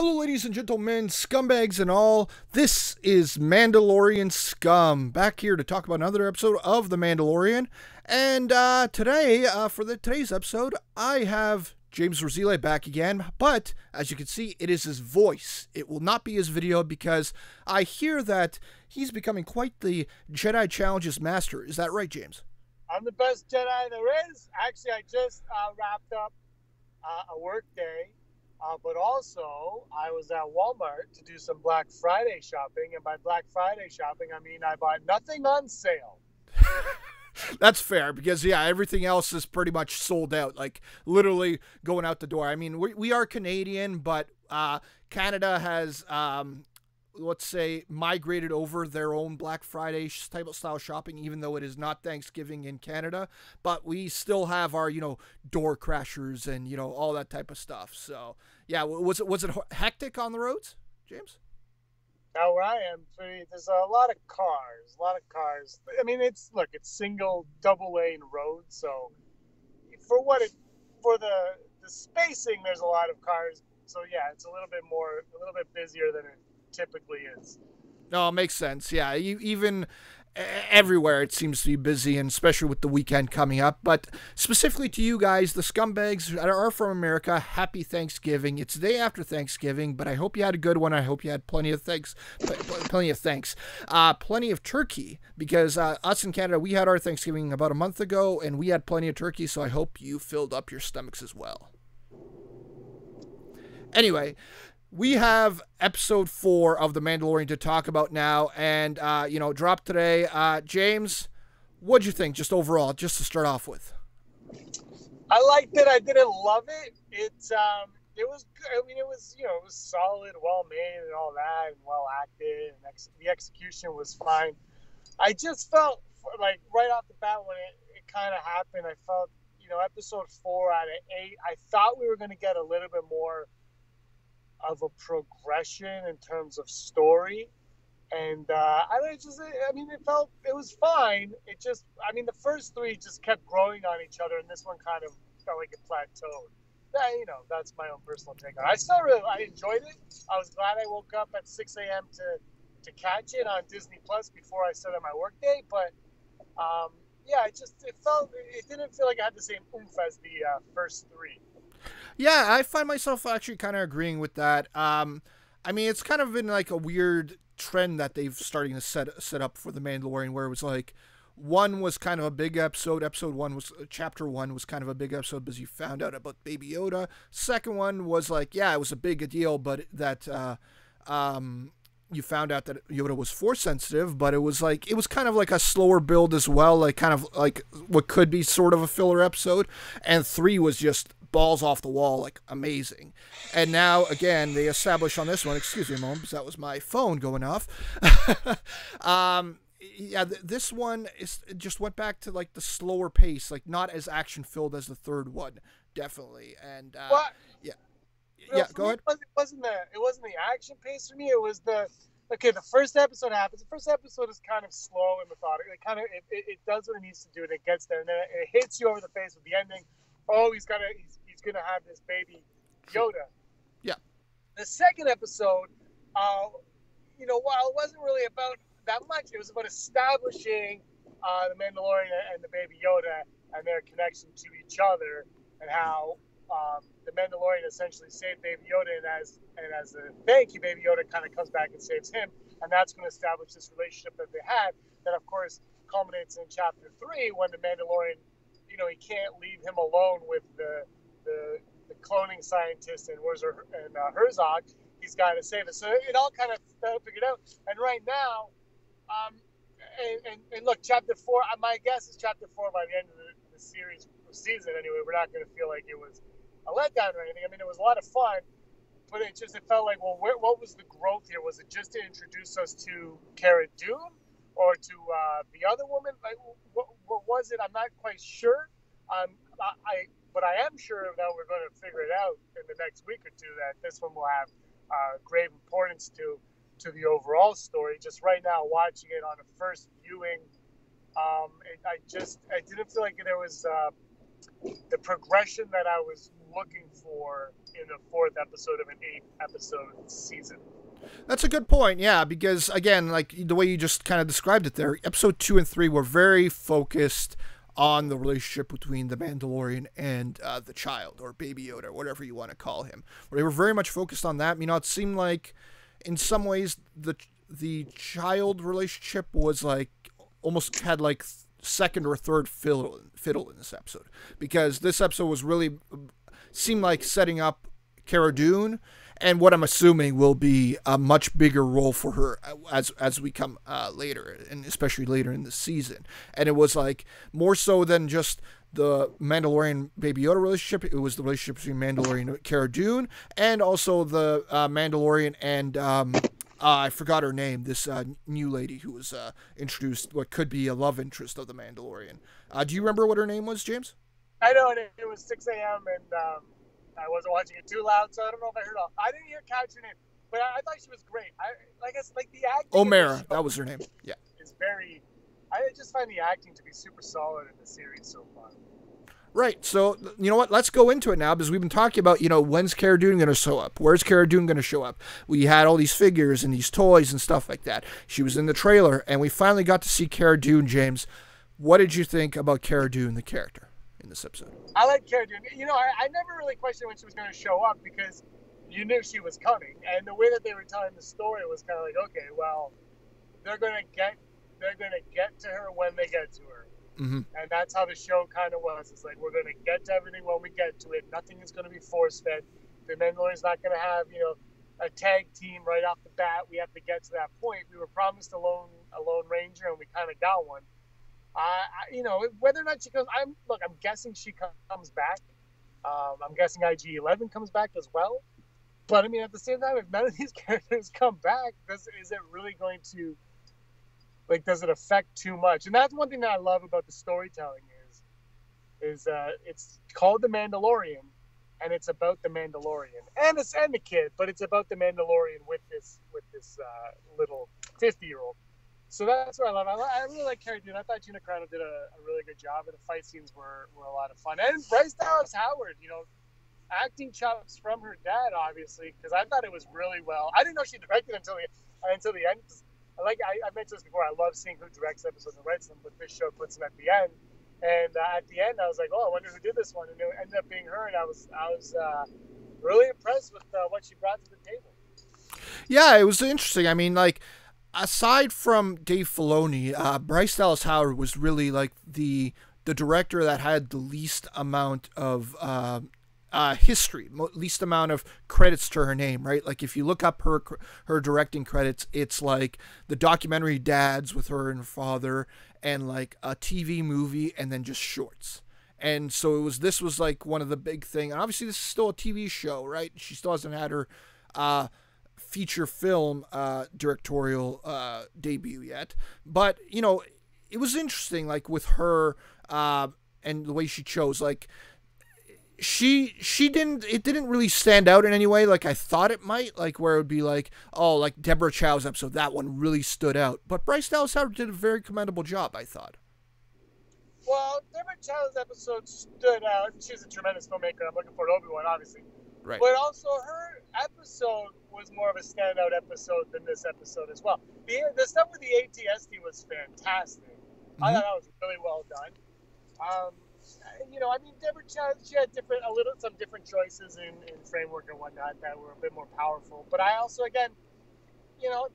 Hello, ladies and gentlemen, scumbags and all. This is Mandalorian Scum, back here to talk about another episode of The Mandalorian. And for today's episode, I have James Rosile back again. But, as you can see, it is his voice. It will not be his video because I hear that he's becoming quite the Jedi Challenges master. Is that right, James? I'm the best Jedi there is. Actually, I just wrapped up a work day. But also, I was at Walmart to do some Black Friday shopping. And by Black Friday shopping, I mean I bought nothing on sale. That's fair because, yeah, everything else is pretty much sold out, like literally going out the door. I mean, we are Canadian, but Canada has, let's say, migrated over their own Black Friday type of style shopping, even though it is not Thanksgiving in Canada. But we still have our, door crashers and, all that type of stuff. So, yeah, was it hectic on the roads, James? Now, where I am, there's a lot of cars. I mean, it's single, double lane roads. So, for the spacing, there's a lot of cars. So, yeah, it's a little bit busier than it typically is. No, it makes sense. Yeah, even everywhere it seems to be busy, and especially with the weekend coming up. But specifically to you guys, the scumbags that are from America, happy Thanksgiving. It's the day after Thanksgiving, but I hope you had a good one. I hope you had plenty of turkey, because us in Canada, we had our Thanksgiving about a month ago, and we had plenty of turkey, so I hope you filled up your stomachs as well. Anyway, we have episode 4 of The Mandalorian to talk about now, and, dropped today. James, what'd you think, just overall, just to start off with? I liked it. I didn't love it. It was good. I mean, it was solid, well made and all that, and well acted, and the execution was fine. I just felt, like, right off the bat when it kind of happened, I felt, episode 4 out of 8, I thought we were going to get a little bit more of a progression in terms of story, and it was fine. It just, the first 3 just kept growing on each other, and this one kind of felt like it plateaued. That's my own personal take on it. I enjoyed it. I was glad I woke up at 6 a.m. to catch it on Disney Plus before I started my work day, but it didn't feel like it had the same oomph as the first 3. Yeah, I find myself actually kind of agreeing with that. It's kind of been like a weird trend that they've starting to set up for The Mandalorian, where it was like, 1 was kind of a big episode. Chapter 1 was kind of a big episode because you found out about Baby Yoda. Second one was like, yeah, it was a big deal, but that you found out that Yoda was force sensitive, but it was kind of like a slower build as well, like kind of like what could be sort of a filler episode. And 3 was just balls off the wall, like amazing. And now again they establish on this one, excuse me a moment because that was my phone going off. This one just went back to like the slower pace, like not as action filled as the third one, definitely. And go ahead. It wasn't the action pace for me. It was the first episode happens. The first episode is kind of slow and methodical. It does what it needs to do, and it gets there, and then it hits you over the face with the ending. Oh, he's gonna have this baby Yoda. Yeah. The second episode, while it wasn't really about that much, it was about establishing the Mandalorian and the baby Yoda and their connection to each other, and how the Mandalorian essentially saved Baby Yoda, and as a thank you, Baby Yoda kind of comes back and saves him, and that's going to establish this relationship that they had. That of course culminates in Chapter 3 when the Mandalorian, he can't leave him alone with the cloning scientist and Herzog. He's got to save it. So it all kind of figured out. And right now, and look, Chapter 4. My guess is Chapter 4 by the end of the season. Anyway, we're not going to feel like it was a letdown or anything. It was a lot of fun, but it felt like, well, what was the growth here? Was it just to introduce us to Cara Dune, or to the other woman? Like, what was it? I'm not quite sure. But I am sure that we're going to figure it out in the next week or two, that this one will have grave importance to the overall story. Just right now, watching it on a first viewing, I didn't feel like there was the progression that I was looking for in the 4th episode of an 8-episode season. That's a good point, yeah, because, again, like the way you just kind of described it there, episode 2 and 3 were very focused on the relationship between the Mandalorian and the child, or Baby Yoda, whatever you want to call him. They were very much focused on that. You know, it seemed like, in some ways, the child relationship was like, almost had like second or third fiddle in this episode, because this episode was really, seemed like setting up Cara Dune, and what I'm assuming will be a much bigger role for her as we come later, and especially later in the season. And it was like more so than just the Mandalorian Baby Yoda relationship. It was the relationship between Mandalorian and Cara Dune, and also the Mandalorian and I forgot her name. This new lady who was introduced, what could be a love interest of the Mandalorian. Do you remember what her name was, James? I know it was 6 a.m. and I wasn't watching it too loud, so I don't know if I heard all. I didn't hear catch her name, but I thought she was great. I guess like the acting. O'Mara, that was her name. Yeah, is very. I just find the acting to be super solid in the series so far. Right. So you know what? Let's go into it now, because we've been talking about, you know, when's Cara Dune going to show up? Where's Cara Dune going to show up? We had all these figures and these toys and stuff like that. She was in the trailer, and we finally got to see Cara Dune. James, what did you think about Cara Dune, the character, in this episode? I like Cara Dune. You know, I never really questioned when she was going to show up, because you knew she was coming, and the way that they were telling the story was kind of like, okay, well, they're going to get to her when they get to her. Mm-hmm. And that's how the show kind of was. It's like, we're going to get to everything when we get to it. Nothing is going to be force-fed. The Mandalorian's not going to have, you know, a tag team right off the bat. We have to get to that point. We were promised a lone ranger, and we kind of got one. You know, whether or not she comes, I'm guessing she comes back. I'm guessing IG-11 comes back as well. But I mean, at the same time, if none of these characters come back, is it really going to, like, does it affect too much? And that's one thing that I love about the storytelling is it's called The Mandalorian, and it's about the Mandalorian and the kid, but it's about the Mandalorian with this little 50-year-old. So that's what I love. I really like Cara Dune. I thought Gina Carano did a really good job, and the fight scenes were a lot of fun. And Bryce Dallas Howard, you know, acting chops from her dad, obviously, because I thought it was really well. I didn't know she directed until the end. I mentioned this before. I love seeing who directs episodes and writes them, but this show puts them at the end. And at the end, I was like, oh, I wonder who did this one. And it ended up being her, and I was really impressed with what she brought to the table. Yeah, it was interesting. I mean, like, aside from Dave Filoni, Bryce Dallas Howard was really like the director that had the least amount of history, least amount of credits to her name, right? Like, if you look up her directing credits, it's like the documentary Dads with her and her father, and like a TV movie, and then just shorts. And so this was like one of the big thing. And obviously this is still a TV show, right? She still hasn't had her feature film directorial debut yet. But, you know, it was interesting, like, with her and the way she chose, like, it didn't really stand out in any way like I thought it might, like where it would be like, oh, like Deborah Chow's episode, that one really stood out. But Bryce Dallas Howard did a very commendable job, I thought. Well, Deborah Chow's episode stood out. She's a tremendous filmmaker. I'm looking forward to Obi-Wan, obviously. Right. But also her episode was more of a standout episode than this episode as well. The stuff with the ATSD was fantastic. Mm-hmm. I thought that was really well done. You know, I mean, Deborah Chow, she had some different choices in framework and whatnot that were a bit more powerful. But I also, again, you know,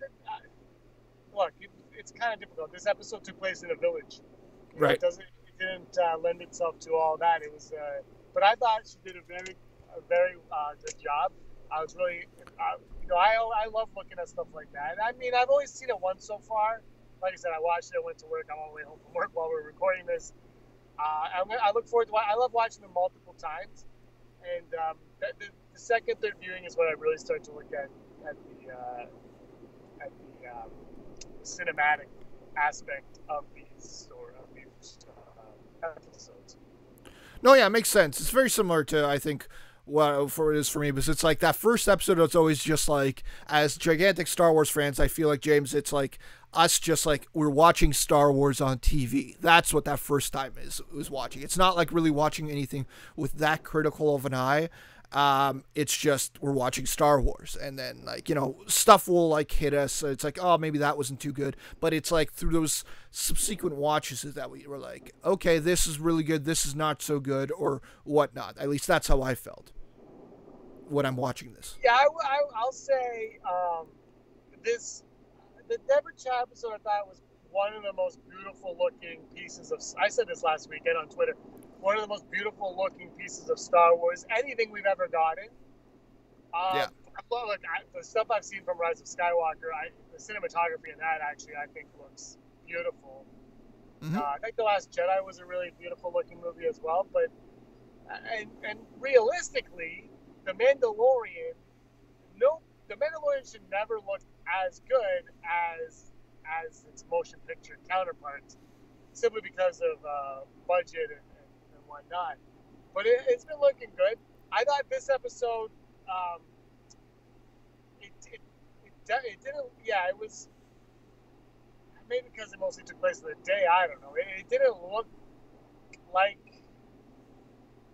look, it's kind of difficult. This episode took place in a village. Right. It didn't lend itself to all that. It was, but I thought she did a very good job. I was really, you know, I love looking at stuff like that. I mean, I've only seen it once so far. Like I said, I watched it, went to work. I'm on the way home from work while we're recording this. I look forward to. I love watching them multiple times, and the second, third viewing is when I really start to look at the cinematic aspect of these episodes. No, yeah, it makes sense. It's very similar to, I think, what for it is for me, because it's like that first episode. It's always just like, as gigantic Star Wars fans, I feel like, James, it's like us just like we're watching Star Wars on TV. That's what that first time is watching. It's not like really watching anything with that critical of an eye. It's just we're watching Star Wars, and then like, you know, stuff will like hit us. So it's like, oh, maybe that wasn't too good, but it's like through those subsequent watches that we were like, okay, this is really good, this is not so good, or whatnot. At least that's how I felt when I'm watching this. Yeah, I'll say the Deborah Chow episode I thought was one of the most beautiful looking pieces of. I said this last weekend on Twitter. One of the most beautiful looking pieces of Star Wars, anything we've ever gotten. Yeah. Look, the stuff I've seen from Rise of Skywalker, the cinematography in that actually I think looks beautiful. Mm-hmm. I think The Last Jedi was a really beautiful looking movie as well. But and realistically, The Mandalorian, The Mandalorian should never look as good as its motion picture counterparts, simply because of budget and whatnot. But it's been looking good. I thought this episode, it didn't. Yeah, it was maybe because it mostly took place in the day. I don't know. It didn't look like.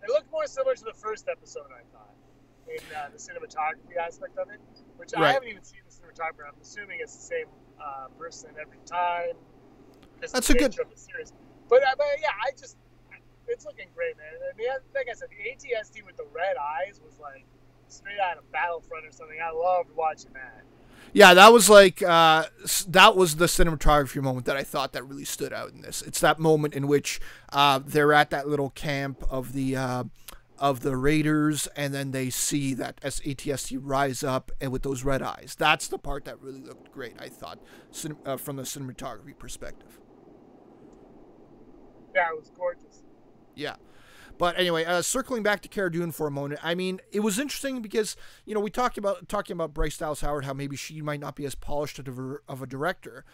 It looked more similar to the first episode, I thought, in the cinematography aspect of it, which Right. I haven't even seen the cinematographer. I'm assuming it's the same person every time. That's a good. Of the series. But yeah, it's looking great, man. And like I said, the ATST with the red eyes was like straight out of Battlefront or something. I loved watching that. Yeah, that was like that was the cinematography moment that I thought that really stood out in this. It's that moment in which they're at that little camp of the Raiders, and then they see that ATST rise up and with those red eyes. That's the part that really looked great, I thought, from the cinematography perspective. Yeah, it was gorgeous. Yeah. But anyway, circling back to Cara Dune for a moment, I mean, it was interesting because, you know, we talking about Bryce Dallas Howard, how maybe she might not be as polished of a director.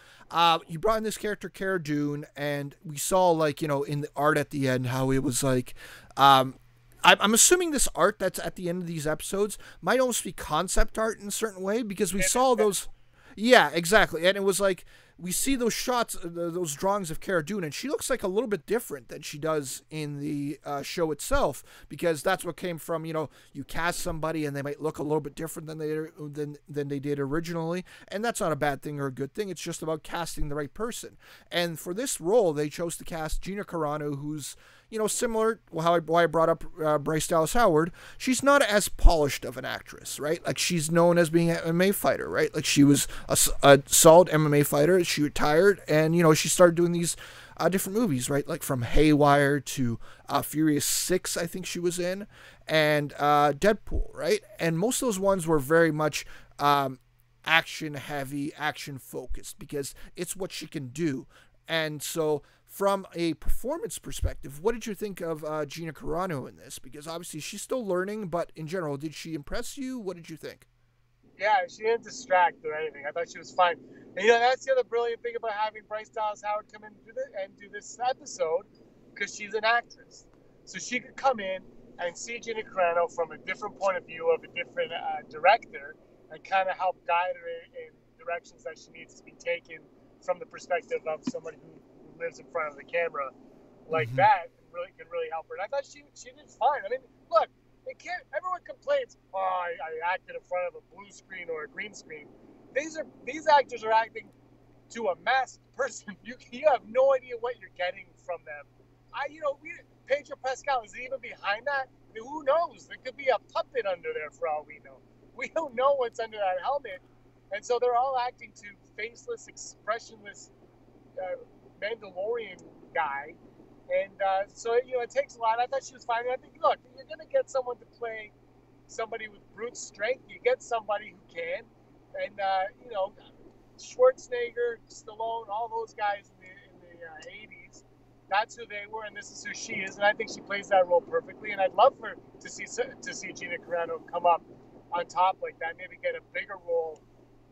You brought in this character, Cara Dune, and we saw, like, you know, in the art at the end, how it was like, I'm assuming this art that's at the end of these episodes might almost be concept art in a certain way, because we saw those. Yeah, exactly. And it was like, we see those shots, those drawings of Cara Dune, and she looks like a little bit different than she does in the show itself, because that's what came from, you know, you cast somebody and they might look a little bit different than they did originally, and that's not a bad thing or a good thing. It's just about casting the right person. And for this role, they chose to cast Gina Carano, who's, you know, similar, why I brought up Bryce Dallas Howard. She's not as polished of an actress, right? Like, she's known as being an MMA fighter, right? Like, she was a solid MMA fighter. She retired, and, you know, she started doing these different movies, right? Like from Haywire to Furious 6, I think she was in, and Deadpool, right? And most of those ones were very much action heavy, action focused, because it's what she can do. And so, from a performance perspective, what did you think of Gina Carano in this? Because obviously she's still learning, but in general, did she impress you? What did you think? Yeah, she didn't distract or anything. I thought she was fine. And, you know, that's the other brilliant thing about having Bryce Dallas Howard come in and do this episode, because she's an actress. So she could come in and see Gina Carano from a different point of view of a different director, and kind of help guide her in directions that she needs to be taken from the perspective of somebody who lives in front of the camera like that, and can really help her. And I thought she did fine. I mean, look, everyone complains, oh, I acted in front of a blue screen or a green screen. These actors are acting to a masked person. You have no idea what you're getting from them. Pedro Pascal, is he even behind that? I mean, who knows? There could be a puppet under there for all we know. We don't know what's under that helmet. And so they're all acting to faceless, expressionless Mandalorian guy. And so, you know, it takes a lot. I thought she was fine. And I think, look, you're going to get someone to play somebody with brute strength. You get somebody who can. And, you know, Schwarzenegger, Stallone, all those guys in the 80s, that's who they were, and this is who she is. And I think she plays that role perfectly. And I'd love to see Gina Carano come up on top like that, maybe get a bigger role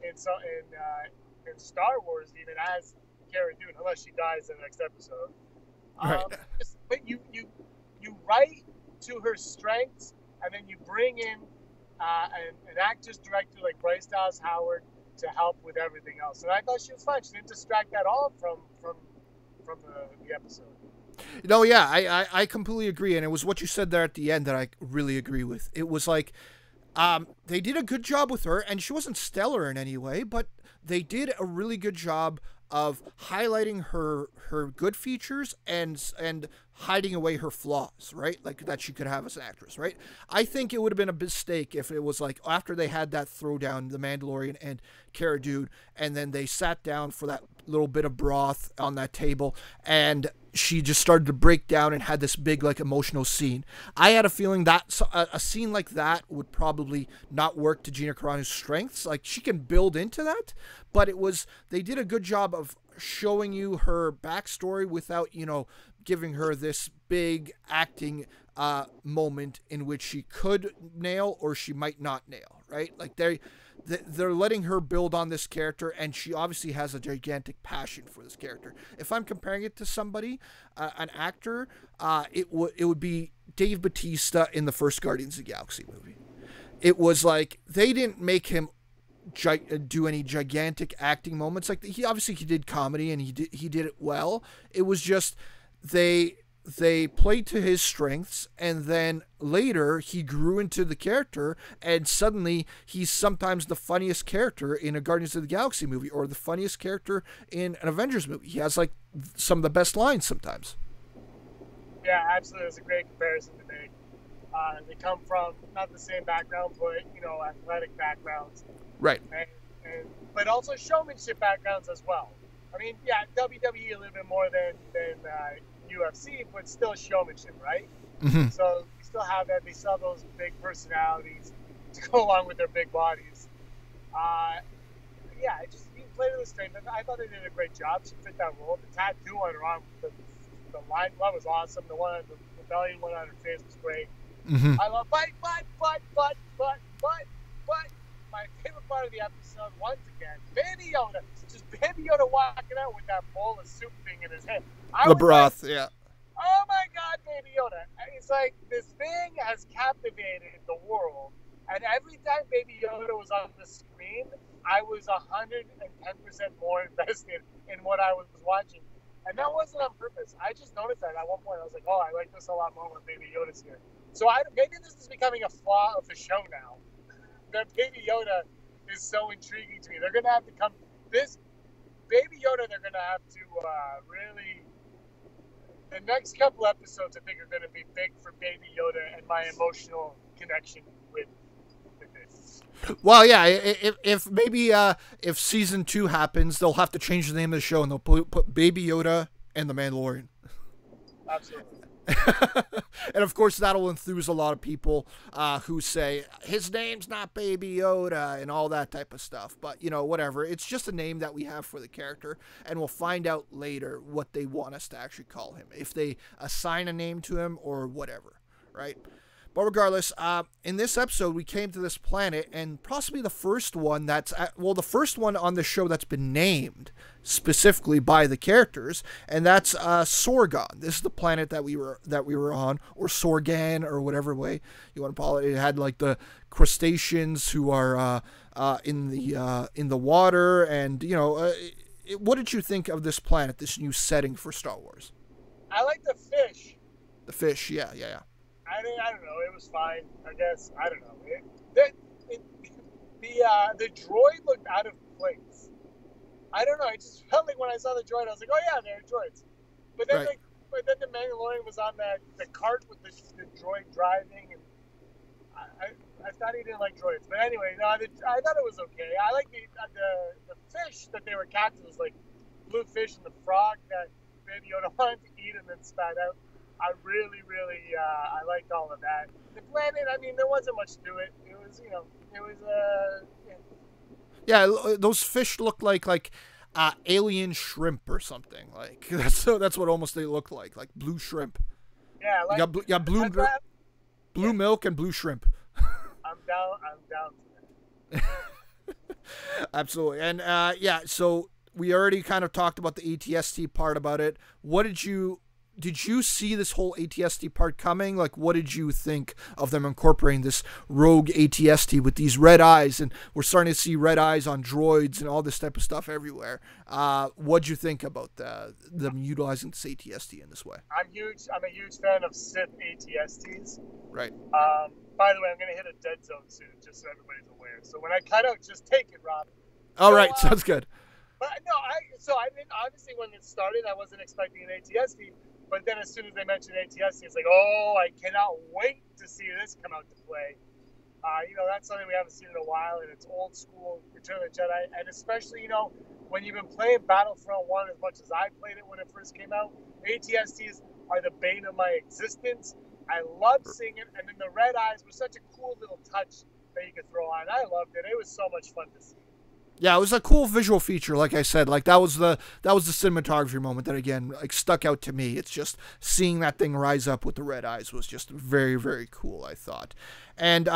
in Star Wars, even as Cara Dune, unless she dies in the next episode. Right. But you write to her strengths and then you bring in an actress director like Bryce Dallas Howard to help with everything else. And I thought she was fine. She didn't distract at all from the episode. No, yeah, I completely agree, and it was what you said there at the end that I really agree with. It was like, they did a good job with her, and she wasn't stellar in any way, but they did a really good job of highlighting her good features and hiding away her flaws, right? Like that she could have as an actress, right? I think it would have been a mistake if it was like after they had that throwdown, the Mandalorian and Cara Dune, and then they sat down for that little bit of broth on that table, and she just started to break down and had this big like emotional scene. I had a feeling that a scene like that would probably not work to Gina Carano's strengths. Like she can build into that, but they did a good job of showing you her backstory without, giving her this big acting moment in which she could nail or she might not nail, right? Like they're letting her build on this character, and she obviously has a gigantic passion for this character. If I'm comparing it to somebody, an actor, it would be Dave Bautista in the first Guardians of the Galaxy movie. It was like they didn't make him do any gigantic acting moments. Like he did comedy and he did it well. It was just they played to his strengths, and then later he grew into the character, and suddenly he's sometimes the funniest character in a Guardians of the Galaxy movie or the funniest character in an Avengers movie. He has like some of the best lines sometimes. Yeah, absolutely. It's a great comparison to make. They come from not the same background, but athletic backgrounds, right? But also showmanship backgrounds as well. I mean, yeah, WWE a little bit more than UFC, but still showmanship, right? Mm-hmm. So you still have that. They still have those big personalities to go along with their big bodies. Yeah, you played to the strength. I thought they did a great job. She fit that role. The tattoo on her arm, the line glove was awesome. The rebellion one on her face was great. Mm-hmm. I love, but my favorite part of the episode, once again, Baby Yoda. Just Baby Yoda walking out with that bowl of soup thing in his hand. The broth, yeah. Oh my God, Baby Yoda. It's like this thing has captivated the world. And every time Baby Yoda was on the screen, I was 110% more invested in what I was watching. And that wasn't on purpose. I just noticed that at one point. I was like, oh, I like this a lot more when Baby Yoda's here. So maybe this is becoming a flaw of the show now. That Baby Yoda is so intriguing to me. They're going to have to come... This Baby Yoda, they're going to have to really... The next couple episodes, I think, are going to be big for Baby Yoda and my emotional connection with it. Well, yeah, if season 2 happens, they'll have to change the name of the show, and they'll put Baby Yoda and the Mandalorian. Absolutely. And of course that'll enthuse a lot of people who say his name's not Baby Yoda and all that type of stuff, but whatever, it's just a name that we have for the character, and we'll find out later what they want us to actually call him, if they assign a name to him or whatever, right? But regardless, in this episode, we came to this planet, and possibly the first one the first one on the show that's been named specifically by the characters, and that's Sorgon. This is the planet that we were on, or Sorgan, or whatever way you want to call it. It had like the crustaceans who are in the water, and what did you think of this planet, this new setting for Star Wars? I like the fish. The fish, yeah. I don't know. It was fine, I guess. I don't know. The droid looked out of place. I don't know. I just felt like when I saw the droid, I was like, oh yeah, they're droids. But then, right. Then the Mandalorian was on the cart with the droid driving, and I thought he didn't like droids. But anyway, no, I thought it was okay. I like the fish that they were catching was like blue fish and the frog that Baby Yoda wanted to eat and then spat out. I really, I liked all of that. The planet, I mean, there wasn't much to it. It was, Yeah, those fish looked like alien shrimp or something. Like that's what almost they look like blue shrimp. Yeah, like you got blue milk and blue shrimp. I'm down for that. Absolutely, and so we already kind of talked about the ATST part about it. What did you did you see this whole ATST part coming? Like, what did you think of them incorporating this rogue ATST with these red eyes? And we're starting to see red eyes on droids and all this type of stuff everywhere. What'd you think about them utilizing this ATST in this way? I'm a huge fan of Sith ATSTs. Right. By the way, I'm going to hit a dead zone soon, just so everybody's aware. So when I cut out, just take it, Rob. All right, sounds good. But no, I mean, obviously when it started, I wasn't expecting an ATST. But then as soon as they mentioned ATST, it's like, oh, I cannot wait to see this come out to play. That's something we haven't seen in a while, and it's old school Return of the Jedi. And especially, when you've been playing Battlefront 1 as much as I played it when it first came out, ATSTs are the bane of my existence. I loved seeing it, and then the red eyes were such a cool little touch that you could throw on. I loved it. It was so much fun to see. Yeah, it was a cool visual feature, like I said. Like that was the cinematography moment that again like stuck out to me. It's just seeing that thing rise up with the red eyes was just very, very cool, I thought. And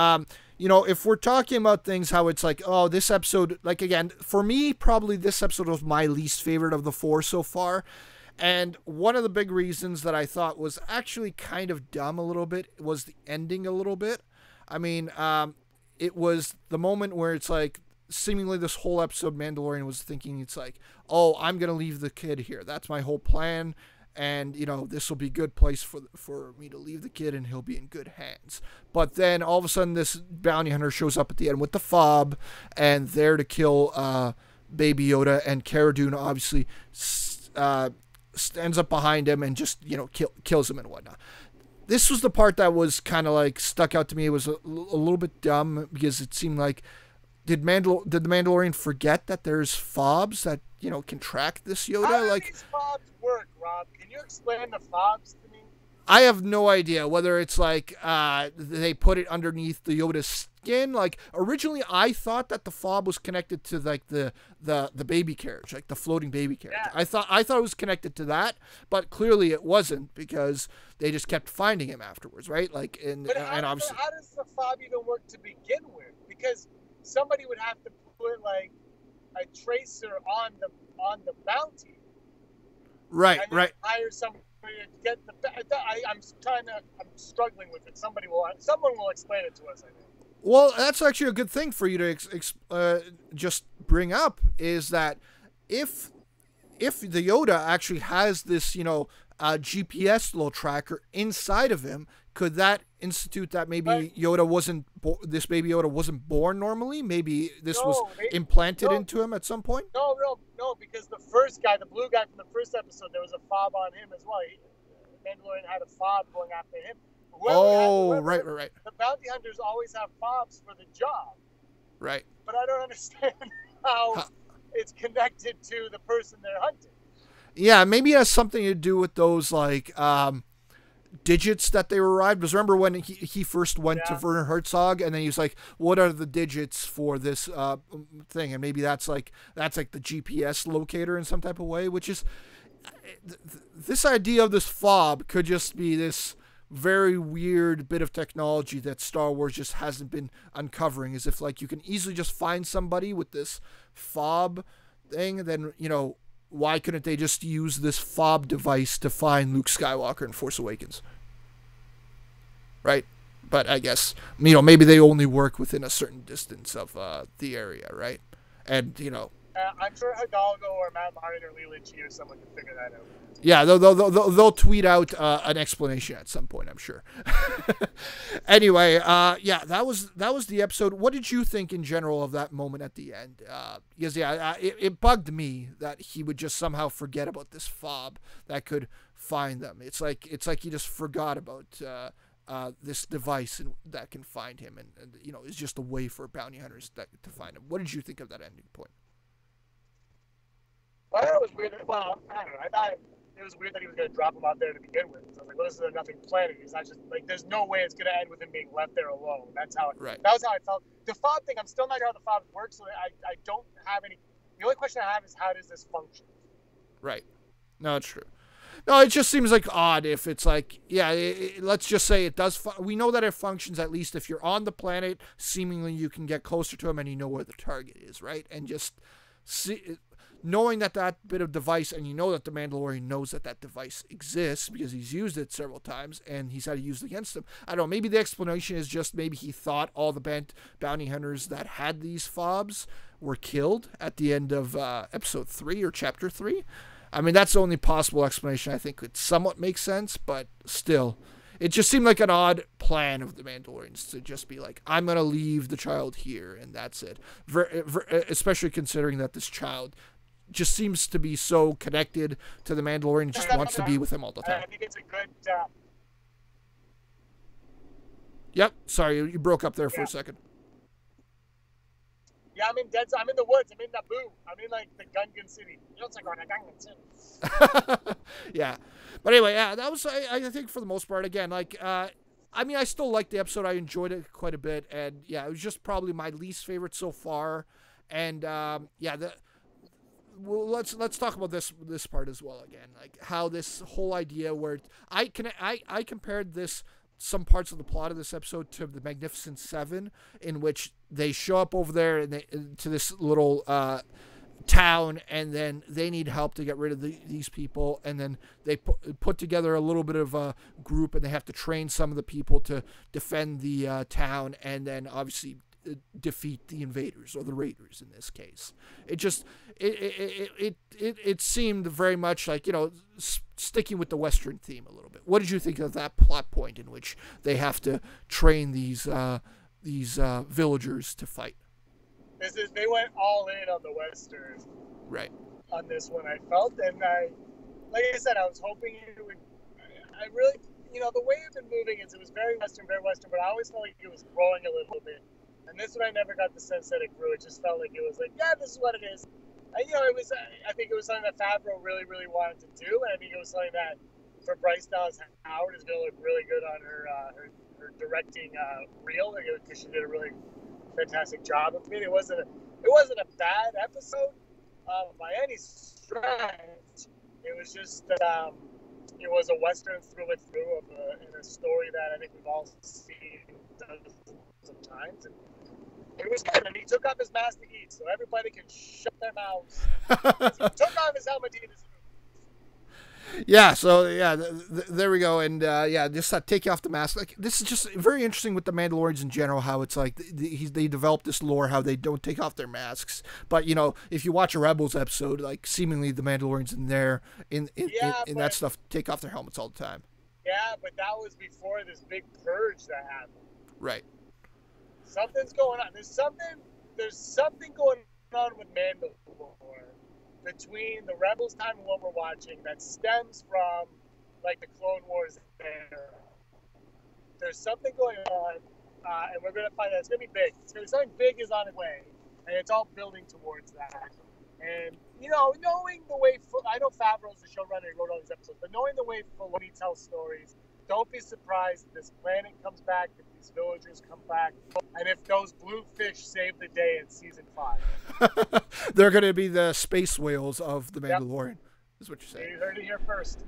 if we're talking about things how it's like, oh, this episode, like again, for me, probably this episode was my least favorite of the 4 so far. And one of the big reasons that I thought was actually kind of dumb a little bit was the ending a little bit. I mean, it was the moment where it's like, seemingly this whole episode Mandalorian was thinking it's like, oh, I'm going to leave the kid here. That's my whole plan. And, this will be a good place for me to leave the kid and he'll be in good hands. But then all of a sudden this bounty hunter shows up at the end with the fob and there to kill Baby Yoda, and Cara Dune obviously stands up behind him and just, kills him and whatnot. This was the part that was kind of like stuck out to me. It was a little bit dumb because it seemed like, did the Mandalorian forget that there's fobs that, can track this Yoda? How do these fobs work, Rob? Can you explain the fobs to me? I have no idea whether it's like they put it underneath the Yoda's skin. Like originally I thought that the fob was connected to like the baby carriage, like the floating baby carriage. Yeah. I thought it was connected to that, but clearly it wasn't because they just kept finding him afterwards, right? Like and obviously, how does the fob even work to begin with? Because somebody would have to put like a tracer on the bounty, right? And then hire somebody to get the. I'm struggling with it. Someone will explain it to us, I think. Well, that's actually a good thing for you to just bring up is that if the Yoda actually has this GPS little tracker inside of him, could that institute that maybe this baby Yoda wasn't born normally? Maybe this was implanted into him at some point? No, because the first guy, the blue guy from the first episode, there was a fob on him as well. Mandalorian had a fob going after him. Right. The bounty hunters always have fobs for the job. Right. But I don't understand how it's connected to the person they're hunting. Yeah, maybe it has something to do with those like digits that they arrived. Because remember when he first went to Werner Herzog, and then he was like, "What are the digits for this thing?" And maybe that's like the GPS locator in some type of way. Which is this idea of this fob could just be this very weird bit of technology that Star Wars just hasn't been uncovering. As if like you can easily just find somebody with this fob thing, then why couldn't they just use this fob device to find Luke Skywalker in Force Awakens? Right? But I guess, maybe they only work within a certain distance of the area, right? And, I'm sure Hidalgo or Matt Martin or Leland Chi or someone can figure that out. Yeah, they'll tweet out an explanation at some point, I'm sure. Anyway, that was the episode. What did you think in general of that moment at the end? Because it bugged me that he would just somehow forget about this fob that could find them. It's like he just forgot about this device that can find him, and is just a way for bounty hunters to find him. What did you think of that ending point? I thought it was weird. Well, I don't know. I thought it was weird that he was going to drop him out there to begin with. So I was like, well, this is a nothing planet. He's not just like, there's no way it's going to end with him being left there alone. That was how I felt. The fob thing, I'm still not sure how the fob works, so I don't have any. The only question I have is how does this function? Right. No, it's true. No, it just seems like odd if it's like, let's just say it does. We know that it functions at least if you're on the planet. Seemingly, you can get closer to him and you know where the target is, right? And just see. knowing that bit of device, and you know that the Mandalorian knows that device exists because he's used it several times and he's had to use it against him. I don't know, maybe the explanation is just maybe he thought all the bounty hunters that had these fobs were killed at the end of episode 3 or chapter 3. I mean, that's the only possible explanation I think could somewhat make sense, but still, it just seemed like an odd plan of the Mandalorians to just be like, I'm going to leave the child here, and that's it. Especially considering that this child just seems to be so connected to the Mandalorian, just wants to be with him all the time. I think it's a good... Yep, sorry, you broke up there for a second. Yeah, I'm in the woods. I'm in Naboo. I'm in, like, the Gungan City. You don't say going to Gungan City. Yeah. But anyway, yeah, that was, I think, for the most part, again, like, I mean, I still liked the episode. I enjoyed it quite a bit. And, yeah, it was just probably my least favorite so far. And, yeah, well, let's talk about this part as well again. Like, how this whole idea where I compared some parts of the plot of this episode to the Magnificent Seven, in which they show up over there to this little town, and then they need help to get rid of these people, and then they put together a little bit of a group, and they have to train some of the people to defend the town, and then obviously defeat the invaders, or the raiders in this case. It just it seemed very much like, you know, sticking with the Western theme a little bit. What did you think of that plot point in which they have to train these villagers to fight? They went all in on the Western, right? On this one, I felt, and like I said, I was hoping it would. I really, you know, the way it's been moving is it was very Western, but I always felt like it was growing a little bit. And this one, I never got the sense that it grew. It just felt like it was like, yeah, this is what it is. And, you know, it was. I think it was something that Favreau really, really wanted to do, and I think it was something that for Bryce Dallas Howard is going to look really good on her directing reel, because she did a really fantastic job of it. It wasn't a bad episode by any stretch. It was just it was a Western through and through in a story that I think we've all seen dozens of times. And it was good, and he took off his mask to eat, so everybody can shut their mouths. He took off his helmet to eat his food. Yeah, so yeah, there we go, and yeah, just take off the mask. Like, this is just very interesting with the Mandalorians in general. How it's like they develop this lore, how they don't take off their masks. But you know, if you watch a Rebels episode, like seemingly the Mandalorians in there in that stuff take off their helmets all the time. Yeah, but that was before this big purge that happened. Right. Something's going on. There's something going on with Mandalore between the Rebels time and what we're watching that stems from, like, the Clone Wars era. There's something going on, and we're going to find out. It's going to be big. Something big is on its way, and it's all building towards that. And, you know, knowing the way... I know Favreau's the showrunner, he wrote all these episodes, but knowing the way Filoni tells stories, don't be surprised if this planet comes back, if these villagers come back, and if those blue fish save the day in season 5. They're going to be the space whales of the Mandalorian. Yep. Is what you're saying. You heard it here first.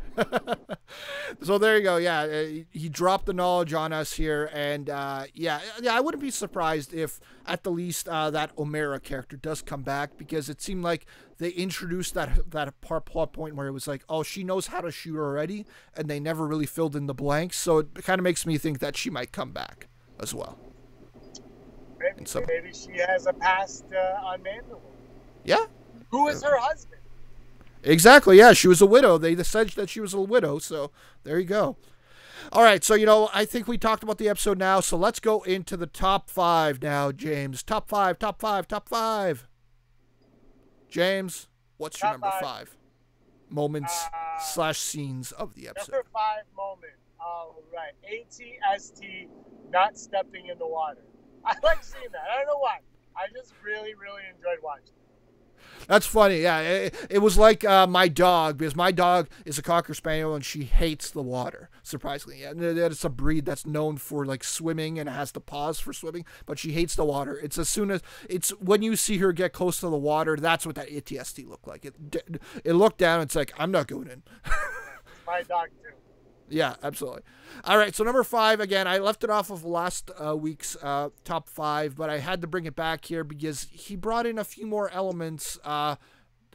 So there you go. Yeah, he dropped the knowledge on us here, and yeah, I wouldn't be surprised if, at the least, that Omera character does come back, because it seemed like they introduced that plot point where it was like, oh, she knows how to shoot already, and they never really filled in the blanks. So it kind of makes me think that she might come back as well. Maybe she has a past on Mandalore. Yeah. Who is her husband? Exactly, yeah, she was a widow. They said that she was a widow, so there you go. All right, so, you know, I think we talked about the episode now, so let's go into the top 5 now, James. Top 5. James, what's your number 5? Moments / scenes of the episode. Number 5 moment. All right. ATST not stepping in the water. I like seeing that. I don't know why. I just really, really enjoyed watching it. That's funny, yeah. It was like my dog, because my dog is a Cocker Spaniel and she hates the water, surprisingly. Yeah, it's a breed that's known for, like, swimming and has to pause for swimming, but she hates the water. It's when you see her get close to the water, that's what that ATST looked like. It looked down, it's like, I'm not going in. My dog, too. Yeah, absolutely. All right, so number 5, again, I left it off of last week's top 5, but I had to bring it back here because he brought in a few more elements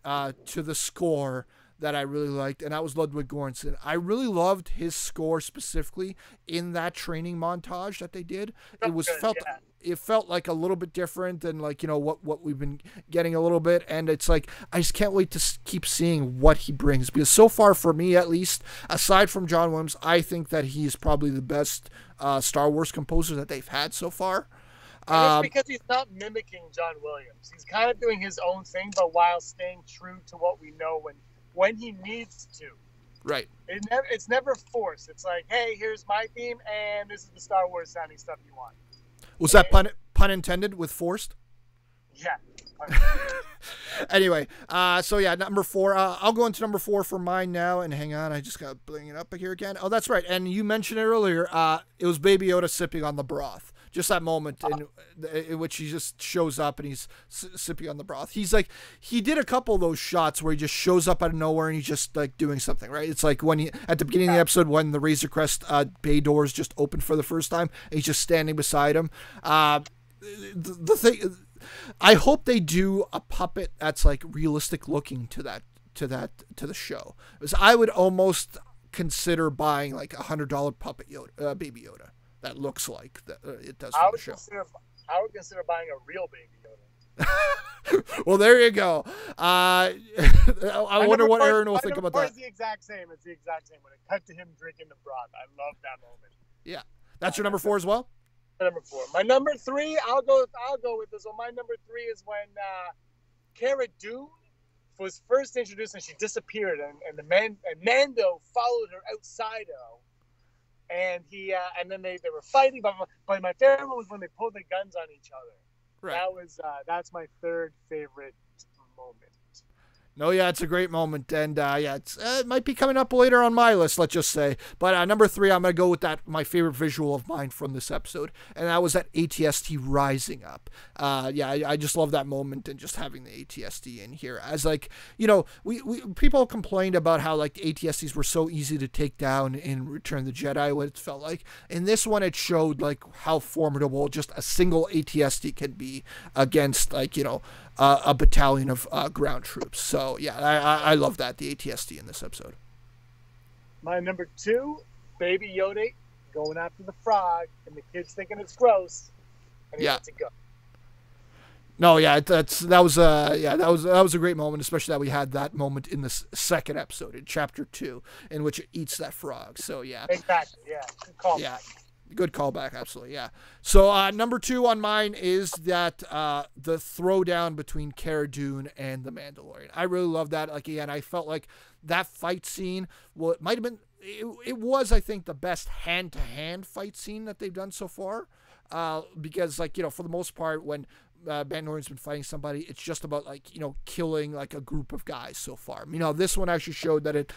to the score that I really liked, and that was Ludwig Göransson. I really loved his score specifically in that training montage that they did. It felt like a little bit different than like, you know, what we've been getting a little bit, and it's like I just can't wait to keep seeing what he brings, because so far for me at least, aside from John Williams, I think that he's probably the best Star Wars composer that they've had so far. And it's because he's not mimicking John Williams. He's kind of doing his own thing, but while staying true to what we know when he needs to. Right. It's never forced. It's like, hey, here's my theme, and this is the Star Wars sounding stuff you want. Was that pun intended with forced? Yeah. Anyway, so yeah, number 4. I'll go into number 4 for mine now, and hang on, I just got to bring it up here again. Oh, that's right, and you mentioned it earlier. It was Baby Yoda sipping on the broth. Just that moment in which he just shows up and he's sipping on the broth. He's like, he did a couple of those shots where he just shows up out of nowhere and he's just like doing something, right? It's like when at the beginning of the episode when the Razor Crest bay doors just opened for the first time, and he's just standing beside him. The thing, I hope they do a puppet that's like realistic looking to the show, because I would almost consider buying like $100 puppet Yoda, Baby Yoda. That looks like it does for the show. I would consider buying a real Baby Yoda. Well, there you go. I wonder what Aaron will think about that. It's the exact same. It's the exact same. When it cut to him drinking the broth, I love that moment. Yeah, that's your number 4 as well. Number 4. My number 3. I'll go with this one. My number 3 is when Cara Dune was first introduced and she disappeared, and Mando followed her outside of. And and then they were fighting, but my favorite was when they pulled the guns on each other. Right. That's my third favorite moment. No, yeah, it's a great moment, and yeah, it might be coming up later on my list, let's just say. But number 3, I'm gonna go with my favorite visual of mine from this episode, and that was that ATST rising up. Yeah, I just love that moment and just having the ATST in here. As like, you know, we people complained about how like ATSTs were so easy to take down in Return of the Jedi. What it felt like in this one, it showed like how formidable just a single ATST can be against, like, you know, a battalion of ground troops. So yeah, I love that, the ATST in this episode. My number 2, Baby Yoda going after the frog, and the kid's thinking it's gross, and he lets it go. No, yeah, that was a great moment, especially that we had that moment in the second episode in Chapter 2, in which it eats that frog. So yeah, exactly. Yeah, good call. Yeah. Good callback, absolutely, yeah. So number 2 on mine is that the throwdown between Cara Dune and the Mandalorian. I really love that. Like, again, I felt like that fight scene, well, it might have been, it was, I think, the best hand-to-hand fight scene that they've done so far. Because, like, you know, for the most part, when Mandalorian's been fighting somebody, it's just about, like, you know, killing like a group of guys so far. You know, this one actually showed that it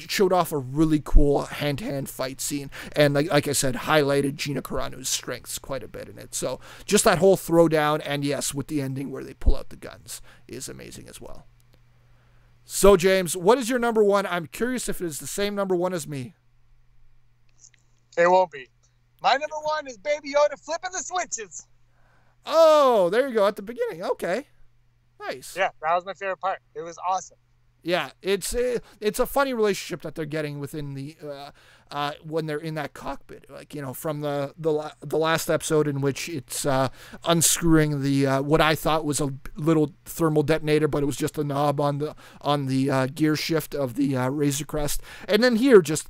showed off a really cool hand-to-hand fight scene, and like I said, highlighted Gina Carano's strengths quite a bit in it. So just that whole throwdown, and yes, with the ending where they pull out the guns, is amazing as well. So James, what is your number 1? I'm curious if it is the same number 1 as me. It won't be. My number 1 is Baby Yoda flipping the switches. Oh, there you go, at the beginning. Okay, nice. Yeah, that was my favorite part. It was awesome. Yeah, it's a funny relationship that they're getting within the when they're in that cockpit, like, you know, from the last episode in which it's unscrewing the what I thought was a little thermal detonator, but it was just a knob on the gear shift of the Razor Crest, and then here just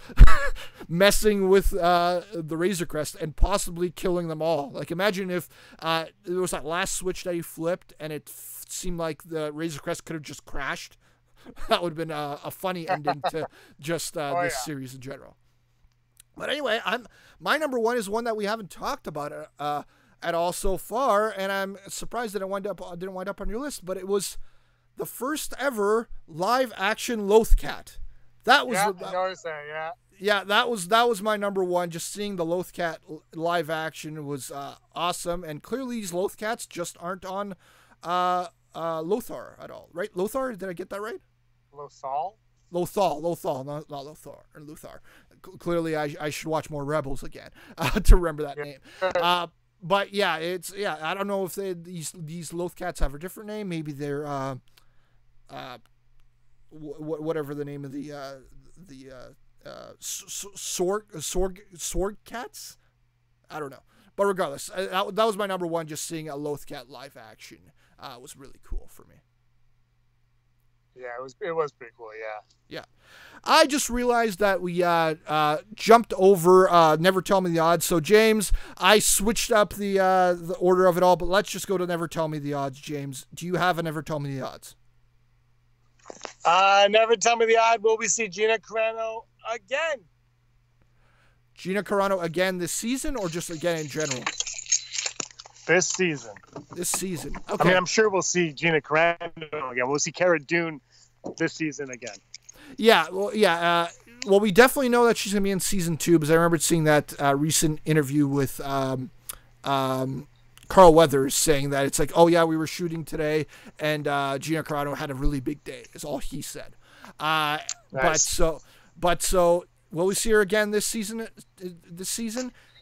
messing with the Razor Crest and possibly killing them all. Like, imagine if there was that last switch that he flipped and it seemed like the Razor Crest could have just crashed. That would have been a funny ending to just this series in general. But anyway, my number 1 is one that we haven't talked about at all so far, and I'm surprised that it didn't wind up on your list. But it was the first ever live action Lothcat. That was I noticed that. Yeah. Yeah, that was my number 1. Just seeing the Lothcat live action was awesome, and clearly these Lothcats just aren't on Lothar at all, right? Lothar, did I get that right? Lothal, not Lothar, or Luthar. Clearly, I should watch more Rebels again to remember that name. But yeah, I don't know if these Lothcats have a different name. Maybe they're whatever the name of the sword cats. I don't know, but regardless, that was my number one. Just seeing a Lothcat live action was really cool for me. Yeah, it was pretty cool. Yeah. I just realized that we jumped over Never Tell Me the Odds. So, James, I switched up the order of it all, but let's just go to Never Tell Me the Odds. James, do you have a Never Tell Me the Odds? Never Tell Me the Odd. Will we see Gina Carano again? Gina Carano again this season, or just again in general? This season. Okay. I mean, I'm sure we'll see Gina Carano again. We'll see Cara Dune this season again. Yeah, well, we definitely know that she's going to be in season 2 because I remember seeing that recent interview with Carl Weathers saying that it's like, oh yeah, we were shooting today and Gina Carano had a really big day is all he said. Nice. But so will we see her again this season?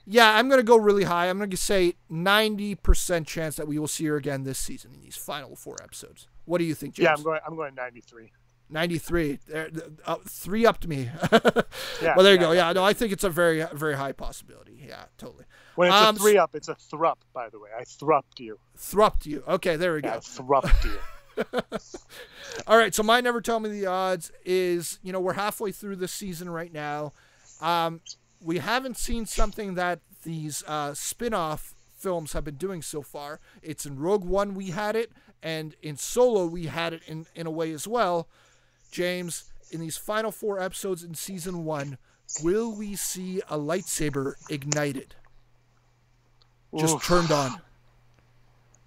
Yeah, I'm going to go really high. I'm going to say 90% chance that we will see her again this season in these final 4 episodes. What do you think, James? Yeah, I'm going 93. 93. 3 up to me. Yeah, well, there you go. Yeah, no, I think it's a very, very high possibility. Yeah, totally. When it's a 3 up, it's a thrup, by the way. I thrupped you. Thrupped you. Okay, there we go. I thrupped you. All right, so my Never Tell Me the Odds is, we're halfway through this season right now. We haven't seen something that these spin-off films have been doing so far. It's in Rogue One we had it, and in Solo we had it in a way as well. James, in these final 4 episodes in season 1, will we see a lightsaber ignited? Just turned on.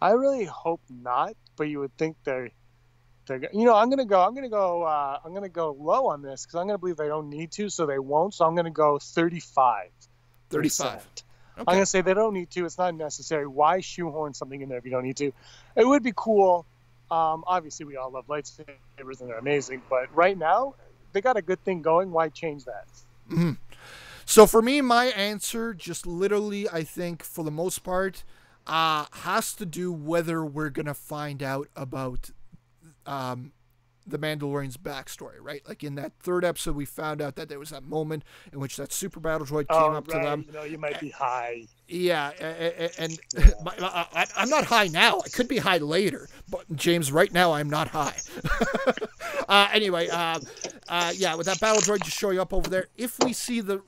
I really hope not, but you would think they're I'm gonna go low on this because I'm gonna believe they don't need to, so they won't. So I'm gonna go 35. 35. Okay. I'm gonna say they don't need to. It's not necessary. Why shoehorn something in there if you don't need to? It would be cool. Obviously, we all love lightsabers and they're amazing, but right now they got a good thing going. Why change that? Mm-hmm. So for me, my answer, just literally, I think for the most part, has to do whether we're gonna find out about the Mandalorian's backstory, right? Like in that 3rd episode, we found out that there was that moment in which that super battle droid came up to them. You might be high. Yeah, and I'm not high now. I could be high later, but James, right now I'm not high. Anyway, with that battle droid just showing up over there, if we see the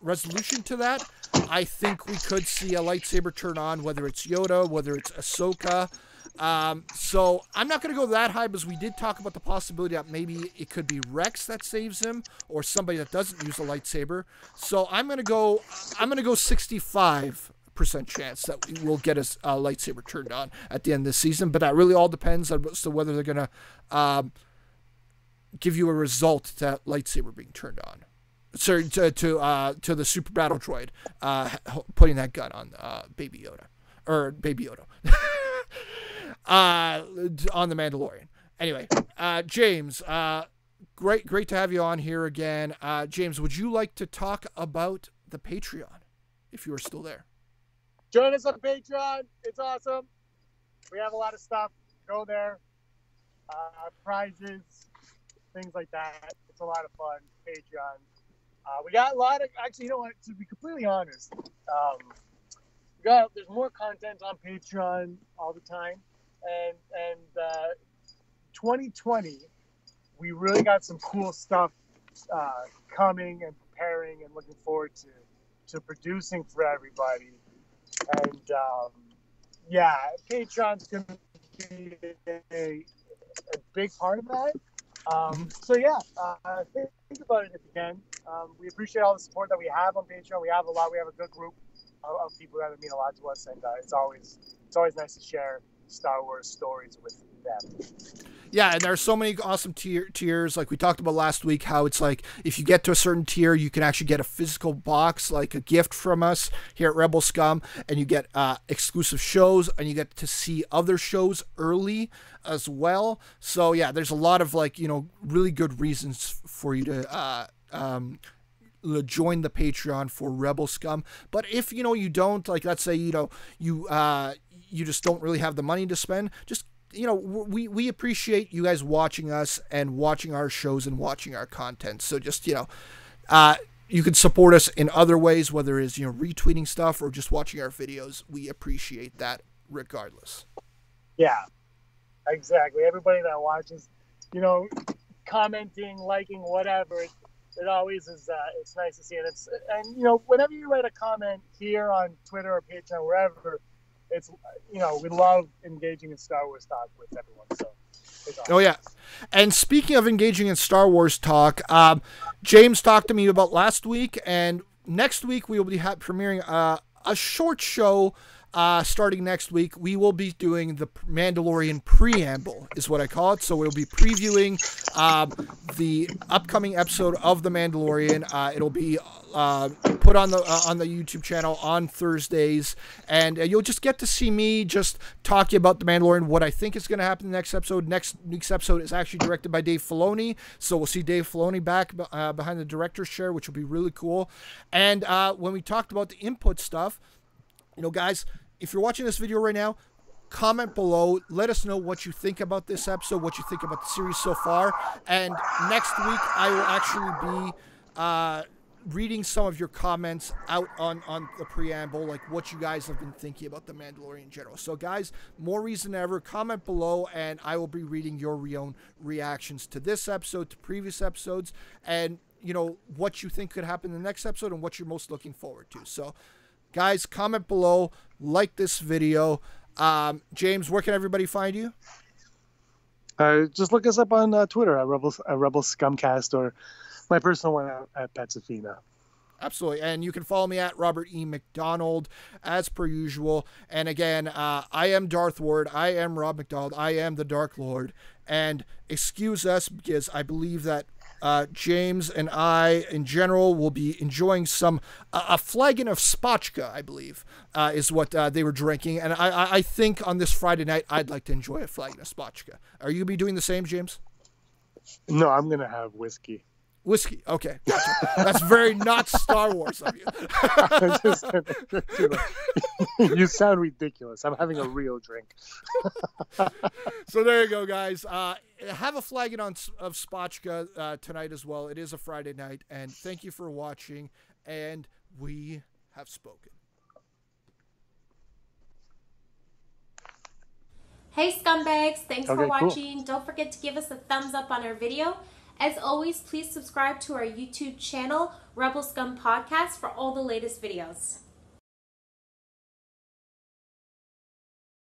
resolution to that, I think we could see a lightsaber turn on, whether it's Yoda, whether it's Ahsoka. So I'm not going to go that high because we did talk about the possibility that maybe it could be Rex that saves him or somebody that doesn't use a lightsaber. So I'm going to go 65% chance that we will get a lightsaber turned on at the end of this season. But that really all depends on whether they're going to give you a result to that lightsaber being turned on. Sorry, to the super battle droid putting that gun on Baby Yoda. On the Mandalorian. Anyway, James, great to have you on here again. James, would you like to talk about the Patreon if you are still there? Join us on Patreon. It's awesome. We have a lot of stuff. Go there. Prizes, things like that. It's a lot of fun. Patreon. We got a lot of, actually, to be completely honest, there's more content on Patreon all the time. And 2020, we really got some cool stuff coming and preparing and looking forward to producing for everybody. And Patreon's going to be a big part of that. Think about it if you can. We appreciate all the support that we have on Patreon. We have a good group of people that mean a lot to us, and it's always nice to share Star Wars stories with them. Yeah, and there are so many awesome tiers. Like we talked about last week, how it's like if you get to a certain tier, you can actually get a physical box, like a gift from us here at Rebel Scum, and you get exclusive shows, and you get to see other shows early as well. So yeah, there's a lot of really good reasons for you to join the Patreon for Rebel Scum. But if you don't, like let's say you just don't really have the money to spend, just we appreciate you guys watching us and watching our shows and watching our content. So just, you can support us in other ways, whether it's, retweeting stuff or just watching our videos. We appreciate that regardless. Yeah, exactly. Everybody that watches, commenting, liking, whatever, it always is. It's nice to see it. And whenever you write a comment here on Twitter or Patreon, wherever, it's we love engaging in Star Wars talk with everyone. So. Awesome. Oh yeah, and speaking of engaging in Star Wars talk, James talked to me about last week, and next week we will be premiering a short show. Starting next week, we will be doing the Mandalorian preamble, is what I call it. So we'll be previewing the upcoming episode of The Mandalorian. It'll be put on the YouTube channel on Thursdays, and you'll just get to see me just talking about The Mandalorian, what I think is going to happen in the next episode. Next week's episode is actually directed by Dave Filoni, so we'll see Dave Filoni back behind the director's chair, which will be really cool. And when we talked about the input stuff, guys, if you're watching this video right now, comment below. Let us know what you think about this episode, what you think about the series so far. And next week, I will actually be reading some of your comments out on the preamble, like what you guys have been thinking about The Mandalorian in general. So, guys, more reason than ever, comment below, and I will be reading your own reactions to this episode, to previous episodes, and, what you think could happen in the next episode and what you're most looking forward to. So, guys, comment below, like this video. James, where can everybody find you? Just look us up on Twitter at Rebel Scumcast, or my personal one at Petsafina. Absolutely. And you can follow me at Robert E. McDonald as per usual. And again, I am Darth Ward. I am Rob McDonald. I am the Dark Lord. And excuse us because I believe that James and I, in general, will be enjoying a flagon of spotchka, I believe, is what they were drinking. And I think on this Friday night, I'd like to enjoy a flagon of spotchka. Are you going to be doing the same, James? No, I'm going to have whiskey. Whiskey. Okay. Gotcha. That's very not Star Wars of you. You sound ridiculous. I'm having a real drink. So there you go, guys. Have a flagon of spotchka tonight as well. It is a Friday night. And thank you for watching. And we have spoken. Hey scumbags, thanks for watching. Cool. Don't forget to give us a thumbs up on our video. As always, please subscribe to our YouTube channel, Rebel Scum Podcast, for all the latest videos.